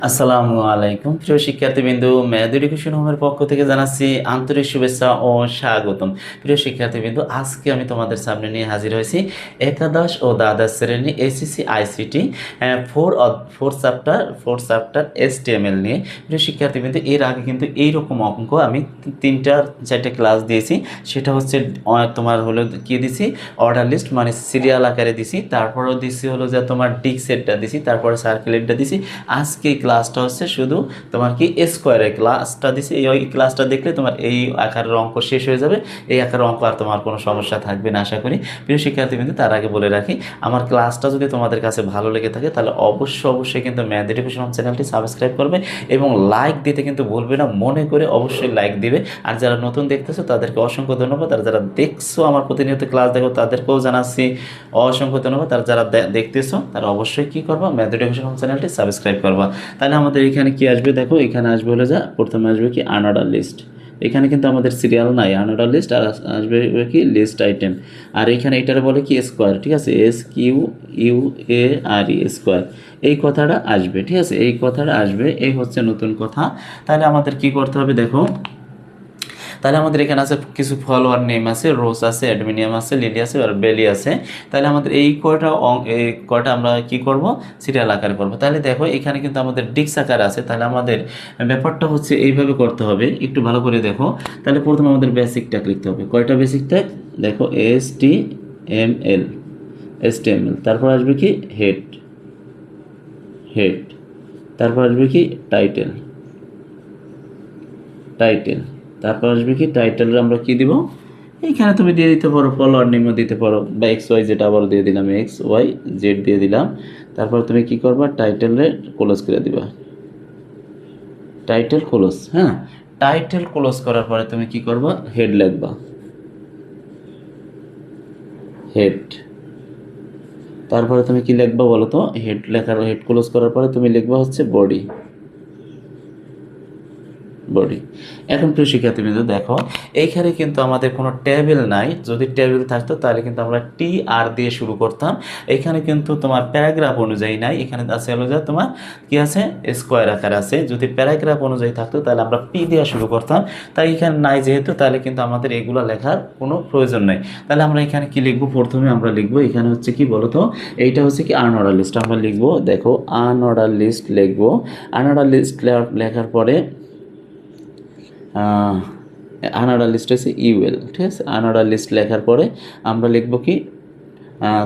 আসসালামু আলাইকুম প্রিয় শিক্ষার্থীবৃন্দ, ম্যাথ এডুকেশন হোমের পক্ষ থেকে জানাচ্ছি আন্তরিক শুভেচ্ছা ও স্বাগতম। প্রিয় শিক্ষার্থীবৃন্দ, আজকে আমি তোমাদের সামনে নিয়ে হাজির হয়েছি একাদশ ও দ্বাদশ শ্রেণী SSC ICT four chapter HTML নিয়ে। প্রিয় শিক্ষার্থীবৃন্দ, এর আগে কিন্তু এইরকম অঙ্ক আমি তিনটা চারটে ক্লাস দিয়েছি। সেটা হচ্ছে তোমার হলো কি দিছি, অর্ডার লিস্ট মানে সিরিয়াল আকারে দিছি, তারপরেও দিছি হলো যে তোমার ডিক সেটটা দিছি, তারপরে সার্কেলেটটা দিছি। আজকে ক্লাসটা হচ্ছে শুধু তোমার কি স্কোয়ারের ক্লাসটা দিছি। এই ক্লাসটা দেখলে তোমার এই আকারের অঙ্ক শেষ হয়ে যাবে। এই আকারের অঙ্ক আর তোমার কোনো সমস্যা থাকবে না আশা করি। প্রিয় শিক্ষার্থীবৃন্দ, তার আগে বলে রাখি, আমার ক্লাসটা যদি তোমাদের কাছে ভালো লেগে থাকে তাহলে অবশ্যই কিন্তু ম্যাথ এডুকেশন চ্যানেলটি সাবস্ক্রাইব করবে এবং লাইক দিতে কিন্তু ভুলবে না, মনে করে অবশ্যই লাইক দিবে। আর যারা নতুন দেখতেছো তাদেরকে অসংখ্য ধন্যবাদ, আর যারা দেখছো আমার প্রতিনিয়ত ক্লাস দেখো তাদেরকেও জানাচ্ছি অসংখ্য ধন্যবাদ। আর যারা দেখতেছো তারা অবশ্যই কী করবা, ম্যাথ এডুকেশন চ্যানেলটি সাবস্ক্রাইব করবা। তাহলে আমাদের এখানে কি আসবে দেখো, এখানে আসবে হলো যা প্রথমে আসবে কি আনঅর্ডার লিস্ট। এখানে কিন্তু আমাদের সিরিয়াল নাই, আনঅর্ডার লিস্ট। আর আসবে কি লিস্ট আইটেম। আর এখানে এটার বলে কি স্কোয়ার, ঠিক আছে, SQUARE স্কোয়ার। এই কথাটা আসবে, ঠিক আছে, এই কথাটা আসবে, এই হচ্ছে নতুন কথা। তাহলে আমাদের কি করতে হবে দেখো, তাহলে আমাদের এখানে আছে কিছু ফলোয়ার নেম আছে, রোজ আছে, অ্যাডমিনিয়াম আছে, লিলি আছে আর বেলি আছে। তাহলে আমাদের এই কয়টা আমরা কি করব, সিরিয়াল আকারে করব। তাহলে দেখো এখানে কিন্তু আমাদের ডিক্স আকার আছে। তাহলে আমাদের ব্যাপারটা হচ্ছে এইভাবে করতে হবে, একটু ভালো করে দেখো। তাহলে প্রথমে আমাদের বেসিক ট্যাগ লিখতে হবে। কয়টা বেসিক ট্যাগ দেখো, HTML, তারপর আসবে কি হেড, তারপর আসবে কি টাইটেল, তারপর আসবে কি টাইটেলের আমরা কি দিব, এইখানে তুমি দিয়ে দিতে পারো ফলোয়ার নেমও দিতে পারো, বা XYZ আবারও দিয়ে দিলাম, XYZ দিয়ে দিলাম। তারপর তুমি কি করবা, টাইটেলে ক্লোজ করে দিবা, টাইটেল ক্লোজ। হ্যাঁ, টাইটেল ক্লোজ করার পরে তুমি কি করবা, হেড লিখবা, হেড। তারপরে তুমি কি লিখবা বলো তো, হেড ক্লোজ করার পরে তুমি লিখবা হচ্ছে বডি। এখন প্রিয় শিক্ষার্থীবৃন্দ দেখো, এইখানে কিন্তু আমাদের কোনো টেবিল নাই। যদি টেবিল থাকতো তাহলে কিন্তু আমরা TR দিয়ে শুরু করতাম। এখানে কিন্তু তোমার প্যারাগ্রাফ অনুযায়ী নাই, এখানে আছে হলো যে তোমার কি আছে, স্কোয়ার আকার আছে। যদি প্যারাগ্রাফ অনুযায়ী থাকতো তাহলে আমরা P দিয়ে শুরু করতাম। তাই এখানে নাই যেহেতু, তাহলে কিন্তু আমাদের এগুলো লেখার কোনো প্রয়োজন নেই। তাহলে আমরা এখানে কি লিখবো, প্রথমে আমরা লিখবো এখানে হচ্ছে কি বলতো, এইটা হচ্ছে কি আনঅর্ডার লিস্ট। আমরা লিখবো দেখো, আনঅর্ডার লিস্ট লিখবো। আনঅর্ডার লিস্ট লেখার পরে আনঅর্ডার লিস্ট হচ্ছে ইউএল, ঠিক আছে। আনঅর্ডার লিস্ট লেখার পরে আমরা লিখব কি,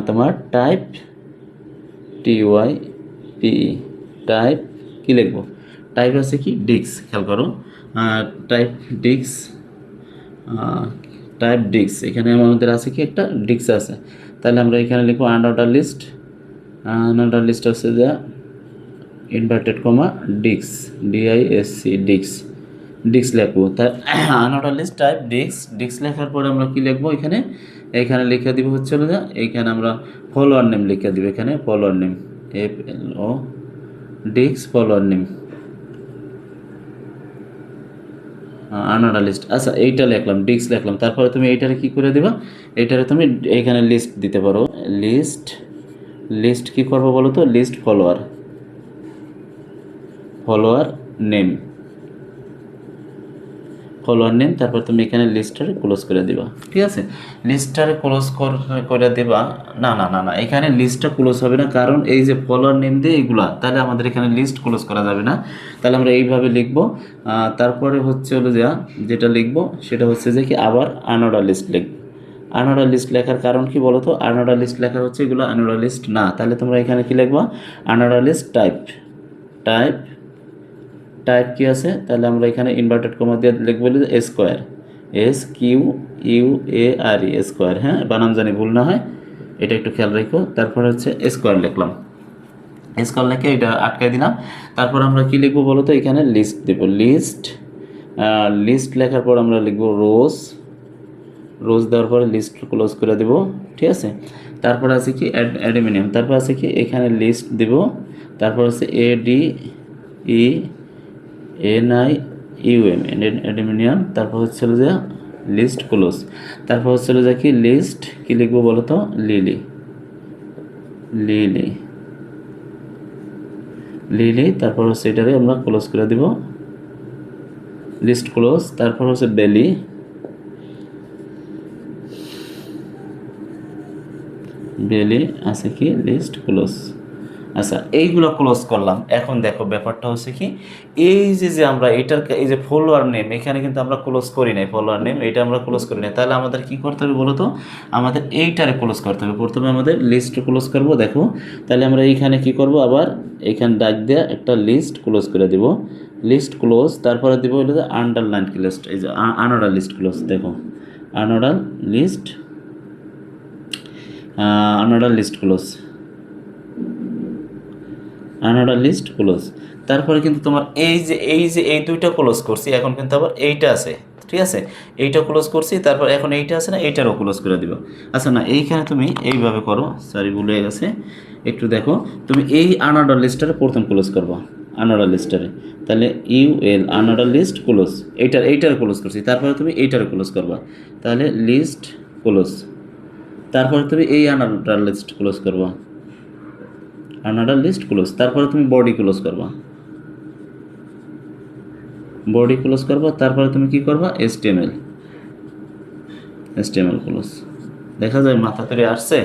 তোমার TYPE, টাইপ কি লিখবো, টাইপ আছে কি ডিক্স, খেয়াল করো, টাইপ ডিক্স, এখানে আমাদের আছে কি একটা ডিক্স আছে। তাহলে আমরা এখানে লিখবো আনঅর্ডার লিস্ট হচ্ছে যা ইনভার্টেড কমা ডিক্স, ডিক্স লিখবো। তার আনঅর্ডার লিস্ট টাইপ ডিক্স লেখার পরে আমরা কি লিখবো, এখানে লিখে দিব হচ্ছে না, এইখানে আমরা ফলোয়ার নেম লিখে দিব, এখানে ফলোয়ার নেম FLO ডিক্স ফলোয়ার নেম আনঅর্ডার লিস্ট। আচ্ছা, এইটা লিখলাম, ডিক্স লিখলাম। তারপরে তুমি এইটারে কি করে দিবা, এইটারে তুমি এখানে লিস্ট দিতে পারো, লিস্ট কি করবো বলো তো, লিস্ট ফলোয়ার নেম, তারপর তুমি এখানে লিস্টটারে ক্লোজ করে দিবা, ঠিক আছে। লিস্টটারে ক্লোজ করে দেবা, না, এখানে লিস্টটা ক্লোজ হবে না, কারণ এই যে ফলোয়ার নেম দিয়ে এইগুলা, তাহলে আমাদের এখানে লিস্ট ক্লোজ করা যাবে না। তাহলে আমরা এইভাবে লিখবো। তারপরে হচ্ছে হলো যেটা লিখবো সেটা হচ্ছে যে কি, আবার আনঅর্ডার লিস্ট লিখবো। আনঅর্ডার লিস্ট লেখার কারণ কি বলো তো, আনঅর্ডার লিস্ট লেখার হচ্ছে এগুলো আনঅর্ডার লিস্ট না। তাহলে তোমরা এখানে কি লিখবা, আনঅর্ডার লিস্ট টাইপ কি আছে, তাহলে আমরা এখানে ইনভার্টেড কমা দিয়ে লিখবো স্কোয়ার, SQUARE স্কোয়ার। হ্যাঁ, বানাম জানি ভুল না হয়, এটা একটু খেয়াল রেখো। তারপর হচ্ছে স্কোয়ার লিখলাম, স্কোয়ার লিখে এটা আটকাই দিলাম। তারপর আমরা কি লিখবো বলো তো, এখানে লিস্ট দেব, লিস্ট লেখার পর আমরা লিখবো রোজ দেওয়ার পরে লিস্ট ক্লোজ করে দেব, ঠিক আছে। তারপর আছে কি অ্যাডমিনিয়াম, তারপর আছে কি এখানে লিস্ট দেব, তারপর আছে ADENIUM অ্যাডমিনিয়াম, তারপর হচ্ছে যে লিস্ট ক্লোজ। তারপর হচ্ছে যে কি লিস্ট কি লিখবো বলো তো, লিলি লিলি, তারপর হচ্ছে এটারে আমরা ক্লোজ করে দিব, লিস্ট ক্লোজ। তারপর হচ্ছে বেলি, বেলি আছে কি লিস্ট ক্লোজ। আচ্ছা, এইগুলো ক্লোজ করলাম। এখন দেখো ব্যাপারটা হচ্ছে কি, এই যে আমরা এটার এই যে ফলোয়ার নেম, এখানে কিন্তু আমরা ক্লোজ করি নাই, ফলোয়ার নেম এটা আমরা ক্লোজ করি নাই। তাহলে আমাদের কি করতে হবে বলো তো, আমাদের এইটারে ক্লোজ করতে হবে। প্রথমে আমাদের লিস্ট ক্লোজ করব। দেখো তাহলে আমরা এইখানে কি করব, আবার এইখানে ডাক দেওয়া একটা লিস্ট ক্লোজ করে দিব, লিস্ট ক্লোজ। তারপরে দিব হলো যে আন্ডারলাইন লিস্ট, এই যে আনঅর্ডার লিস্ট ক্লোজ। দেখো unorder list, unorder list close, unorder list close. তারপরে কিন্তু তোমার এই যে এই দুইটা ক্লোজ করছি, এখন কিন্তু আবার এইটা আছে, ঠিক আছে, এইটা ক্লোজ করছি। তারপর এখন এইটা আছে না, এইটারও ক্লোজ করে দিব। আচ্ছা না, এইখানে তুমি এইভাবে করো, সরি ভুল হয়ে গেছে, একটু দেখো। তুমি এই আনঅর্ডার লিস্টটারে প্রথম ক্লোজ করবা, আনঅর্ডার লিস্টটারে। তাহলে ইউএল আনঅর্ডার লিস্ট ক্লোজ, এইটার ক্লোজ করছি। তারপরে তুমি এইটার ক্লোজ করবা, তাহলে লিস্ট ক্লোজ। তারপরে তুমি এই আনঅর্ডার লিস্ট ক্লোজ করবা, আনঅর্ডার লিস্ট ক্লোজ। তারপরে তুমি বডি ক্লোজ করবা, বডি ক্লোজ করবা। তারপরে তুমি কি করবা, এসটিএমএল, এসটিএমএল ক্লোজ। দেখা যায় মাথা তৈরি আসছে,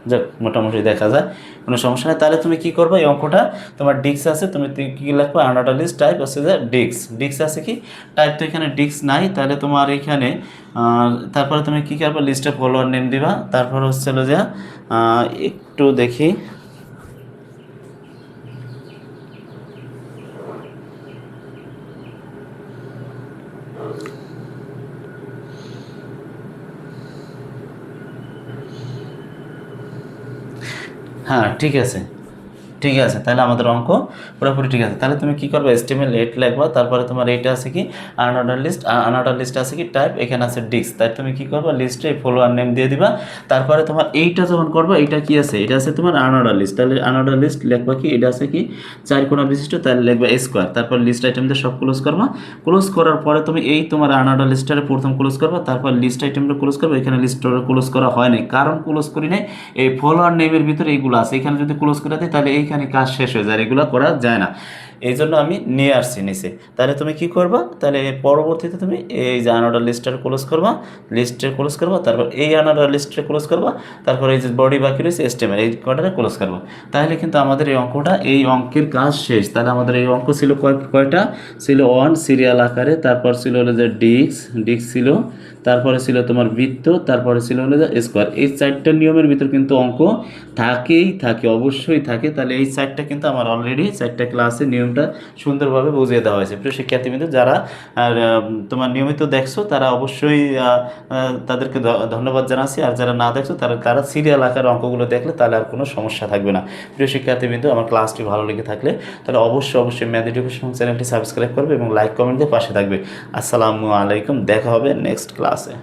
যাক মোটামুটি দেখা যায়, কোনো সমস্যা নেই। তাহলে তুমি কি করবে, এই অঙ্কটা তোমার ডিক্স আছে, তুমি কী লিখবে, আনঅর্ডার লিস্ট টাইপ হচ্ছে যে ডিক্স আছে কি টাইপ, তো এখানে ডিক্স নাই। তাহলে তোমার এখানে তারপরে তুমি কী করবে, লিস্টে ফলোয়ার নেম দিবা। তারপর হচ্ছিল যে একটু দেখি, হ্যাঁ ঠিক আছে, ঠিক আছে। তাহলে আমাদের অঙ্ক পুরোপুরি ঠিক আছে। তাহলে তুমি কি করবে, এসটিএমএল 8 লিখবা। তারপরে তোমার এইটা আছে কি আনঅর্ডার লিস্ট আছে কি টাইপ, এখানে আছে ডিক্স। তাই তুমি কি করবা, লিস্টে ফলোয়ার নেম দিয়ে দিবা। তারপরে তোমার এইটা যখন করবা, এইটা কি আছে, এটা আছে তোমার আনঅর্ডার লিস্ট। তাহলে আনঅর্ডার লিস্ট লিখবা কি, এটা আছে কি 4 কোণা বিশিষ্ট, তাহলে লিখবা স্কোয়ার। তারপর লিস্ট আইটেম দিয়ে সব ক্লোজ করবা। ক্লোজ করার পরে তুমি এই তোমার আনঅর্ডার লিস্টটারে প্রথম ক্লোজ করবা, তারপর লিস্ট আইটেমটা ক্লোজ করবা। এখানে লিস্টটা ক্লোজ করা হয় নাই, কারণ ক্লোজ করি নাই, এই ফলোয়ার নেমের ভিতরে এইগুলো আছে। এখানে যদি ক্লোজ করে দিই তাহলে এইখানে কাজ শেষ হয়ে যায়, আর এগুলো করা যায় না, এই জন্য আমি নিয়ে আসছি নিচে। তাহলে তুমি কি করবা, তাহলে পরবর্তীতে তুমি এই যে আনঅর্ডার লিস্টটার ক্লোজ করবা, লিস্টের ক্লোজ করবা। তারপর এই আনঅর্ডার লিস্টের ক্লোজ করবা। তারপর এই যে বডি বাকি রয়েছে এসটিএমএল, এই কয়টারে ক্লোজ করবা। তাহলে কিন্তু আমাদের এই অঙ্কটা, এই অঙ্কের কাজ শেষ। তাহলে আমাদের এই অঙ্ক ছিল কয়টা ছিল, 1 সিরিয়াল আকারে। তারপর ছিল হলো যে ডিক্স ছিল। তারপরে ছিল তোমার বৃত্ত। তারপরে ছিল হলো যে স্কোয়ার। এই 4টা নিয়মের ভিতর কিন্তু অঙ্ক থাকে, অবশ্যই থাকে। তাহলে এই 4টা কিন্তু আমার অলরেডি 4টা ক্লাসে নিয়মটা সুন্দরভাবে বুঝিয়ে দেওয়া হয়েছে। প্রিয় শিক্ষার্থীবৃন্দ, যারা তোমার নিয়মিত দেখছো তারা অবশ্যই তাদেরকে ধন্যবাদ জানাচ্ছি। আর যারা না দেখছো তারা সিরিয়াল আকার অঙ্কগুলো দেখলে তাহলে আর কোনো সমস্যা থাকবে না। প্রিয় শিক্ষার্থীবৃন্দ, আমার ক্লাসটি ভালো লেগে থাকলে তাহলে অবশ্যই ম্যাথ এডুকেশন চ্যানেলটি সাবস্ক্রাইব করবে এবং লাইক কমেন্ট দিয়ে পাশে থাকবে। আসসালামু আলাইকুম, দেখা হবে নেক্সট ক্লাসে।